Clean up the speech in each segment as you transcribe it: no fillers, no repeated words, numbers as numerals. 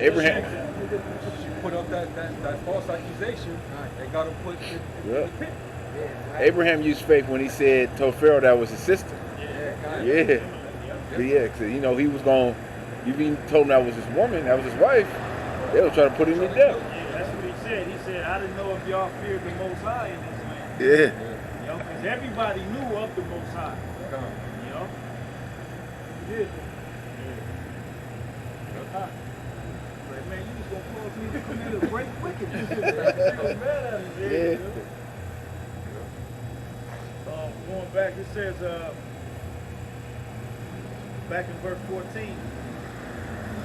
Abraham. She put up that false accusation and got him put in the pit. Abraham used faith when he told Pharaoh that was his sister. Yeah. Cause you know he was going. If he told him that was his woman, that was his wife, they would try to put him to death. Yeah, that's what he said. He said, I didn't know if y'all feared the Most High in this land. Yeah. You know, because everybody knew of the Most High. You know? Yeah. Like, man, you just gonna cause me to commit a great wickedness. Yeah. Going back, it says, back in verse 14,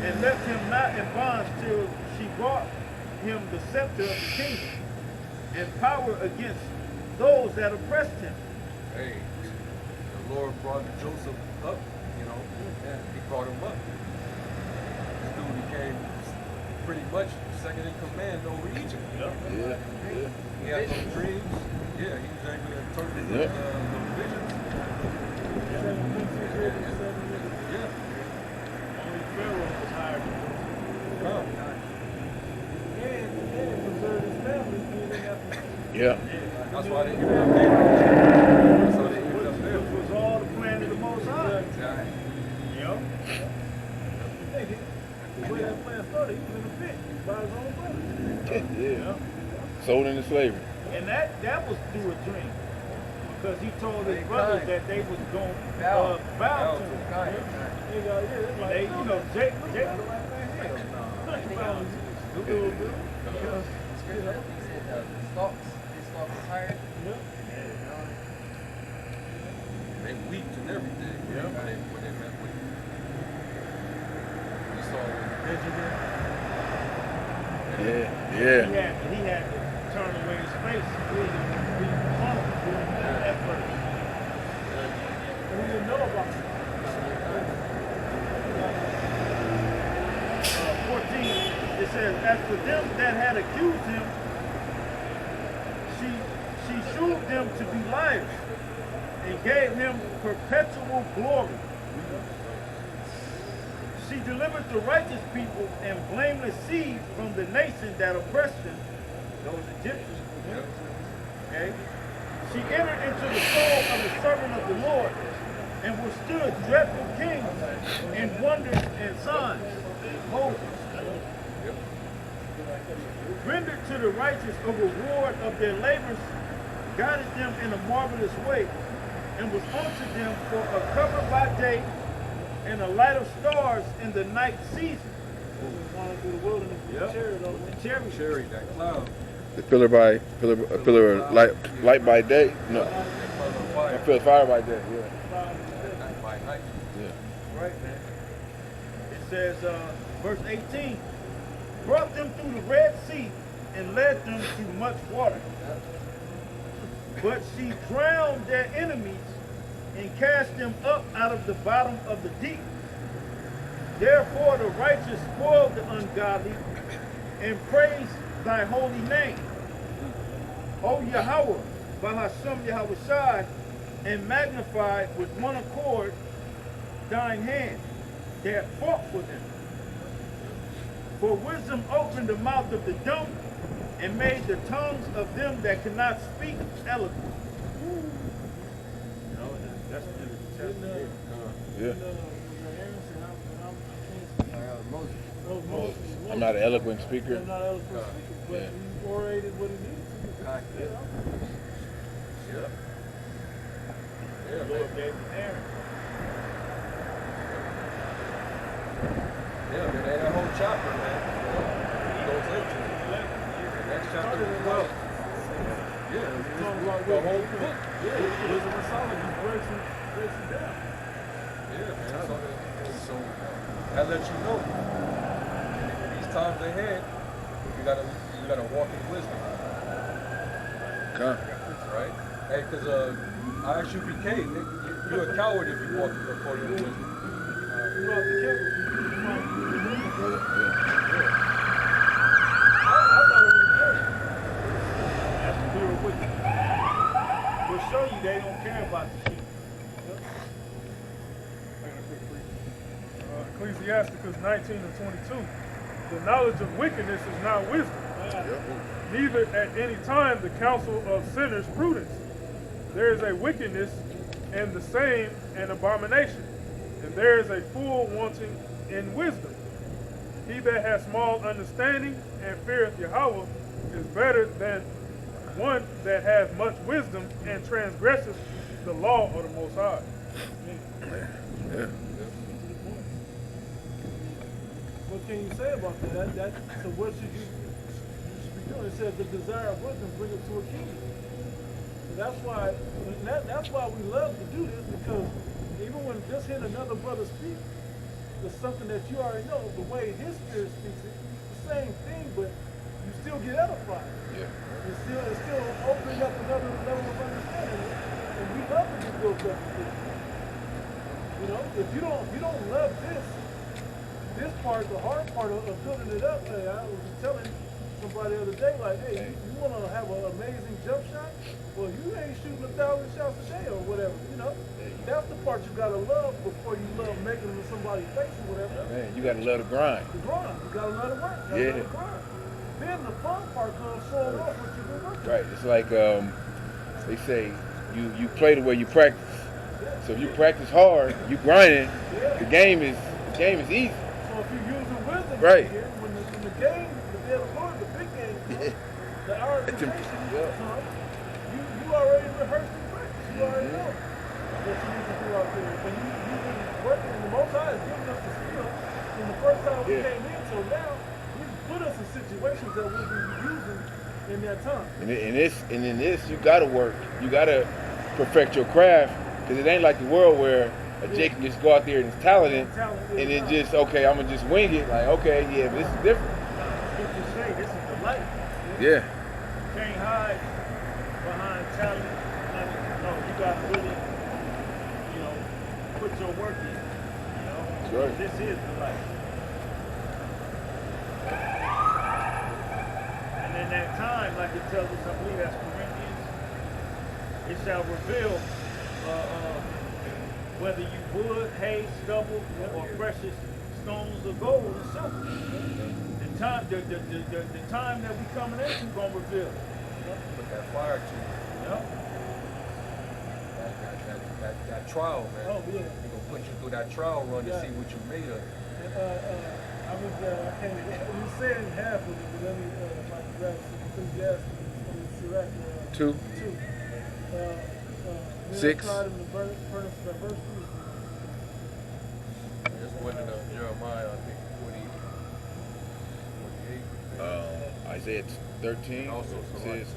and left him not in bonds till she brought him the scepter of the kingdom and power against those that oppressed him. Hey, the Lord brought Joseph up, you know, and he brought him up. This dude became pretty much second in command over Egypt. Yeah. He had some dreams. Yeah, he was able to interpret the visions. Yeah. Only Pharaoh was hired to do it. And preserve his family. Yeah. That's why they give it up there. That's why they give it up there. Which was all the plan of the Most High. Exactly. You know? The way that plan started, he was in a pit by his own brother. Yeah. Sold into slavery. And that was through a dream. Because he told his brothers that they was going to bow to him. They, you know, Jacob like, man, hell no. Stalks tired. They weeped and everything. Yeah. When they met with him. You saw Yeah. He had to turn away his face. He didn't want to do it at first. And he didn't know about it. 14, it says, as for them that had accused him, she shewed them to be liars and gave him perpetual glory. She delivered the righteous people and blameless seed from the nation that oppressed them, those Egyptians. Okay? She entered into the soul of the servant of the Lord and withstood dreadful kings and wonders and signs. Moses rendered to the righteous a reward of their labors, guided them in a marvelous way, and was unto them for a cover by day and a light of stars in the night season. Cherry, that cloud. The pillar light by day. No. A pillar of fire by day. Yeah. Night by night. Yeah. Right, man. It says, verse 18, brought them through the Red Sea and led them through much water. But she drowned their enemies and cast them up out of the bottom of the deep. Therefore the righteous spoiled the ungodly and praise thy holy name. O Yahweh, by Hashem Yahweh Shai, and magnify with one accord thine hand that fought for them. For wisdom opened the mouth of the dumb and made the tongues of them that cannot speak eloquent. You know, that's the testament. Yeah. Moses. I'm not an eloquent speaker. I'm not an eloquent speaker, but he orated what he needed to. The Lord gave him Aaron. Yeah, man, that whole chapter, man. He goes into it. Next chapter 12. Yeah, the whole book. Yeah, Wisdom of Solomon breaks it down. Yeah, man. So that lets you know. These times ahead, you gotta walk in wisdom. Okay. Right? Hey, because I asked you, PK, you're a coward if you walk according to wisdom. You have to kill him. We'll show you they don't care about the sheep. Ecclesiasticus 19 and 22. The knowledge of wickedness is not wisdom. Neither at any time the counsel of sinners prudence. There is a wickedness, and the same an abomination, and there is a fool wanting in wisdom. He that has small understanding and feareth Yahweh is better than one that has much wisdom and transgresseth the law of the Most High. Yeah. What can you say about that? So what should you be doing? It says the desire of wisdom bring it to a king. So that's why we love to do this, because even when just hearing another brother speak, there's something that you already know, the way his spirit speaks it, it's the same thing, but you still get edified. Yeah. It's still opening up another level of understanding. And we love to be built up with this. You know, if you don't love this part, the hard part of building it up, hey, I was telling somebody the other day, like, hey, you want to have an amazing jump shot? Well, you ain't shooting 1,000 shots a day or whatever, you know? That's the part you got to love before you love making them in somebody's face or whatever. Man, you got to love the grind. The grind. You got to love the work. You gotta love the grind. Then the fun part comes showing off what you've been working. Right. It's like they say, you play the way you practice. So if you practice hard, you grinding, the game is easy. So if you're using wisdom Right. here, when the game, the day of the Lord, the big game comes, the hour of temptation comes, you already rehearsed in practice. You already know what you need to do out there. And you've been working, and the Most High is giving us the skill from the first time we came in till now. He's put us in situations that we'll be using in that time. And in this, you gotta work. You gotta perfect your craft, because it ain't like the world where a Jake can just go out there and is talented, and then just, okay, I'm gonna just wing it. Like, okay, yeah, but this is different. Scriptures say this is the life. Yeah. You can't hide behind talent. No, you got to really, put your work in. That's right. This is the life. And in that time, like it tells us, I believe that's Corinthians, it shall reveal whether you wood, hay, stubble, or precious stones of gold and silver. The time that we coming into gonna reveal. Put that fire to you. Yep. That trial, man. Oh, yeah. They're gonna put you through that trial run to see what you made of. I can't, you said in half of it, but let me, if I can grab some Ecclesiastes, Two. 6. Just went into Jeremiah, I think, 48. Isaiah 13 Also, says,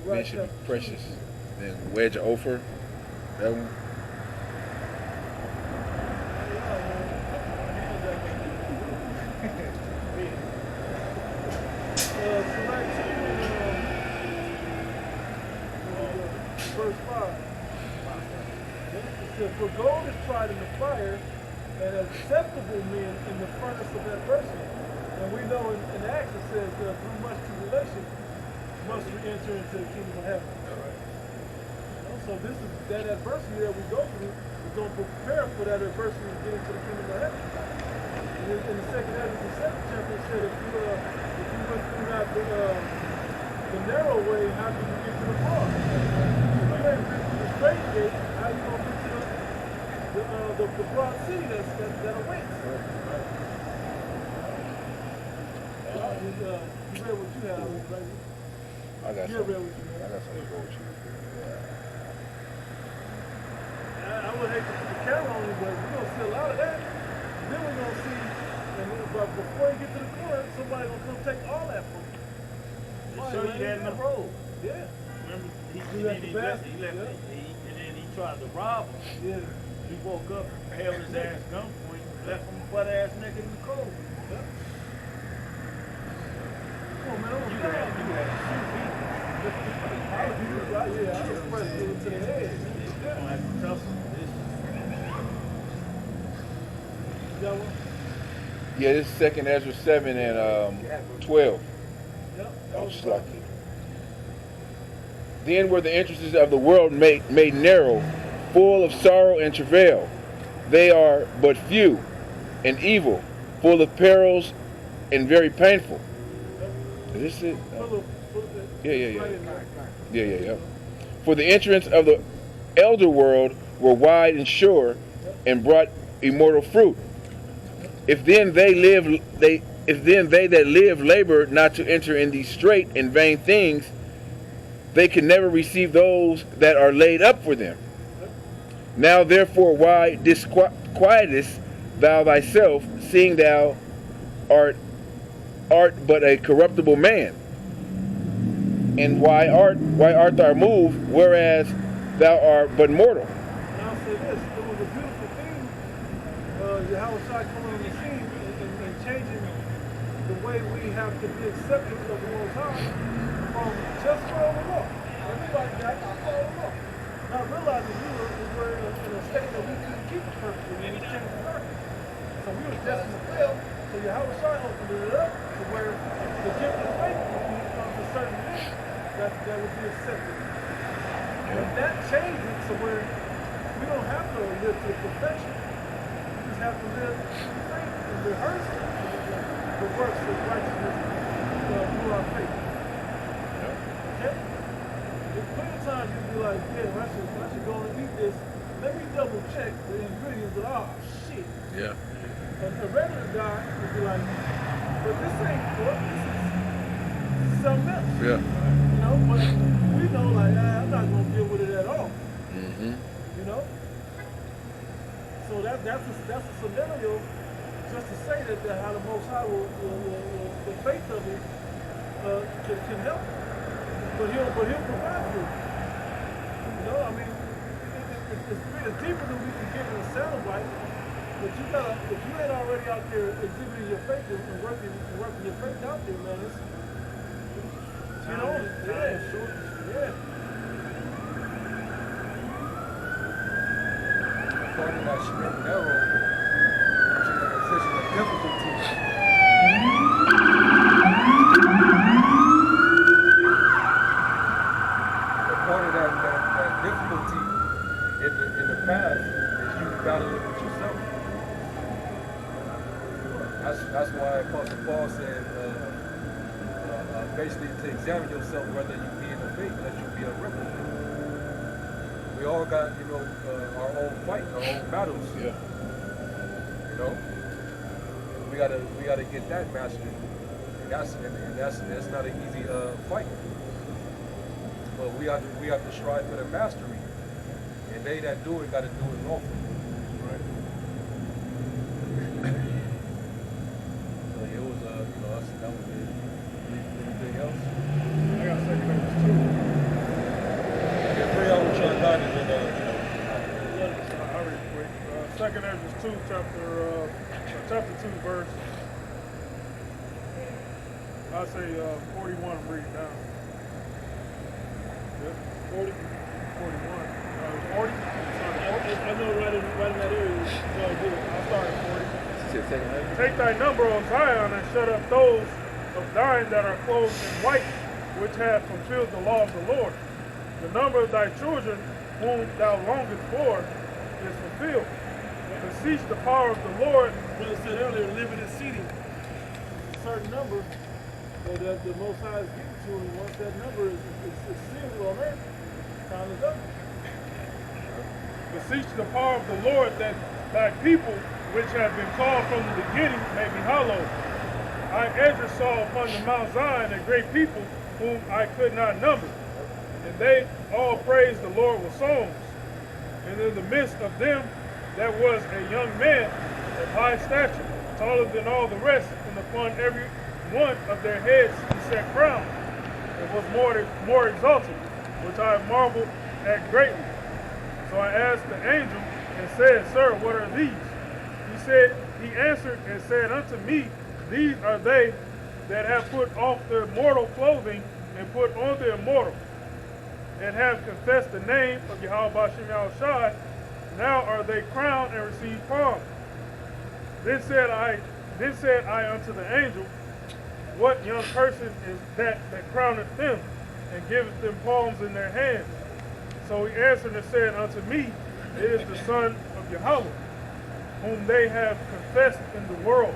men should be precious. Then wedge of Ophir, that one. Verse 5. It says, for gold is tried in the fire, and acceptable men in the furnace of adversity. And we know in Acts it says, through much tribulation must we enter into the kingdom of heaven. So this is that adversity that we go through. We're going to prepare for that adversity to get into the kingdom of heaven. And in the second chapter, it said, if you went through not the narrow way, how can you get to the broad? The straight gate, how you gonna get to the broad city that awaits? You read what you have, baby. I got You something. read what you have. I got something to go with you. I would hate to put the camera on you, but we're gonna see a lot of that. Then we're gonna see, but before you get to the corner, somebody gonna come take all that from you. Show you that in the road. Yeah. Remember, He left the basket, and then he tried to rob him. Yeah. He woke up, held his ass gunpoint, left him butt ass naked in the cold. Yeah. Come on, man, You had to shoot people. I was pressed to the head. You don't have to tussle. You got one? Yeah, this is 2nd Ezra 7 and 12. Yep. I'm just like, then were the entrances of the world made narrow, full of sorrow and travail. They are but few and evil, full of perils and very painful. Is this it? Yeah. For the entrance of the elder world were wide and sure, and brought immortal fruit. If then they that live labor not to enter in these straight and vain things, they can never receive those that are laid up for them. Now therefore, why disquietest thou thyself, seeing thou art but a corruptible man? And why art thou moved, whereas thou art but mortal? And I'll say this, it was a beautiful thing, Yahushua coming on the scene and changing the way we have to be accepting of the Most High from just follow the law. Everybody got to follow the law. Not realizing we were in a state that we couldn't keep it perfectly when we changed the darkness. So we were destined to fail, so Yahushua opened it up to where the gift of faith would become to certain men that would be accepted. And that changed it to where we don't have to live to perfection. We just have to live through faith and rehearse the works of righteousness through our faith. Okay? There's plenty of times you'll be like, yeah, I should go and eat this. Let me double check the ingredients of shit. Yeah. And a regular guy would be like, but this ain't pork, this is something else. Yeah. You know, but we know like, I'm not going to deal with it at all. Mm-hmm. You know? So that's a scenario just to say that how the Most High the faith of it can help. But he'll provide for you. You know, I mean, it's deeper than we can get in a soundbite. But you gotta, if you ain't already out there exhibiting your faith and working your faith out there, man, it's, you know, yeah, sure, yeah. Part of that straight and narrow, which is a position of difficulty. But part of that difficulty in the past is you battling with yourself. That's why Apostle Paul said, basically to examine yourself whether you be in the faith, that you be a rebel. We all got, our own fight, our own battles. Yeah. You know, we gotta get that mastered, and that's not an easy fight. But we have to strive for the mastery, and they that do it got to do it lawfully. Right. So it was that was it. Anything else? I got 2 Ezra 2. Yeah, pray out with your God and then I'll read it quick. 2 Ezra 2, chapter 2, verse. I say 41. I'm reading down. Yeah, 40, 41. 40. I know right in that area. I'll start at 40. Take thy number, O Zion, and shut up those of thine that are clothed in white, which have fulfilled the law of the Lord. The number of thy children, whom thou longest for, is fulfilled. Beseech the power of the Lord. Brother said earlier, limited seating. A certain number that the Most High is giving to, and once that number is sealed on earth, time is up. Beseech the power of the Lord, that thy people, which have been called from the beginning, may be hallowed. I, Ezra, saw upon the Mount Zion a great people whom I could not number, and they all praised the Lord with songs. And in the midst of them there was a young man of high stature, taller than all the rest, and upon every one of their heads he set crowns, and was more exalted, which I marveled at greatly. So I asked the angel and said, Sir, what are these? He answered and said unto me, These are they that have put off their mortal clothing and put on their immortal, and have confessed the name of Yahweh B'Shem Yahushai. Now are they crowned and receive palms. Then said I unto the angel, What young person is that crowneth them, and giveth them palms in their hands? So he answered and said unto me, It is the Son of Yahweh, whom they have confessed in the world.